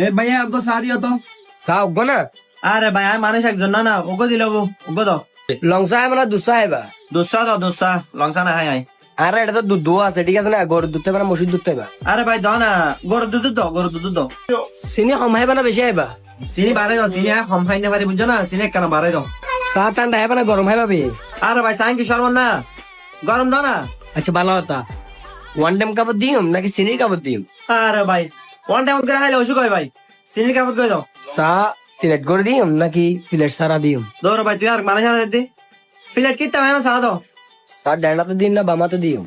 এ ভাইয়া ওগো সারিও তো চা উগ্গ না আরে ভাই আমি মানুষ একজন না না ওগো দিল ওগো দাও লং চা মানে দুসা হেবা দুসা দাও দুসা লঙ্কা না হাই হাই আরে এটা তো দুধ আছে ঠিক আছে না গরুর দুধ মানে মসুর দুধ হেবা আরে ভাই দাও না গরুর দুধ দাও গরুর দুধ দাও চিনি কম হেবা না বেশি হেবা চিনি বাড়াই দাও চিনি কম খাই না পারি বুঝছো না চিনি কেন বাড়াই দাও চা ঠান্ডা হেবা না গরম হেবা বে আরে ভাই চাই কি সরবন না গরম দাও না আচ্ছা ভালো কথা ওয়ান টাইম কাপড় দিম নাকি চিনির কাপড় দিম আরে ভাই ওয়ান টাইম করে হাইলে অসুখ হয় ভাই চিনির কাপড় করে দাও চা সিলেট করে দিম নাকি প্লেট সারা দিম দৌড় ভাই তুই আর মানুষ আনা দিদি প্লেট কিনতে হয় না চা দাও চা ডানাতে দিম না বামাতে দিম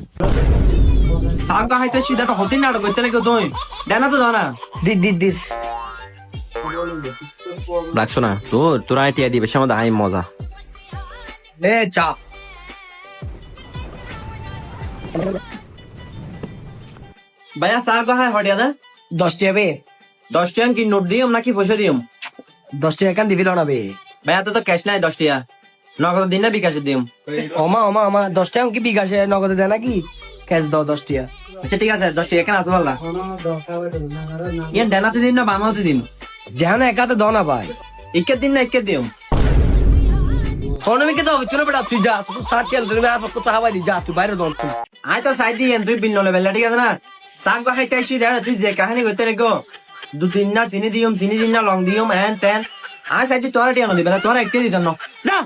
সাগ হাইতে সিধা তো হতেই নাটক করতে লাগে তুই ডানা তো দাও না দি লাগছো না তোরা টিয়া দিবে সে আমাদের হাই মজা এ চা ভাইয়া সাগ হাই হটিয়া দা 10 টাকা বে 10 টাকা কি নোট দিম নাকি পয়সা দিম 10 টাকা কান দিবিল না বে ভাইয়া তো ক্যাশ নাই 10 টাকা নগদ দিন না বিকাশে দিম ওমা 10 টাকা কি বিকাশে নগদে দেয় নাকি ক্যাশ দাও 10 টাকা আচ্ছা ঠিক আছে 10 টাকা কেন আসবো আল্লাহ ইয়ান ডানাতে দিন না বামাতে দিম যেখানে একাতে দাও না ভাই ইকের দিন না ইকের দিম কোনমিকে দাও চলে বেটা তুই যা তুই 60 টাকা তুমি আর কত হাওয়া দি যা তুই বাইরে দাও তুই আয় তো সাইড দিয়েন তুই বিল নলে বেলা ঠিক আছে না সাগ হাইতে আসি দেখ তুই যে কাহিনী করতে রেখো 2-3 না চিনি দিম না লং দিম হ্যান ত্যান আয় সাইড তোরা টিয়া দিবে না তোরা একটু দিতাম না যা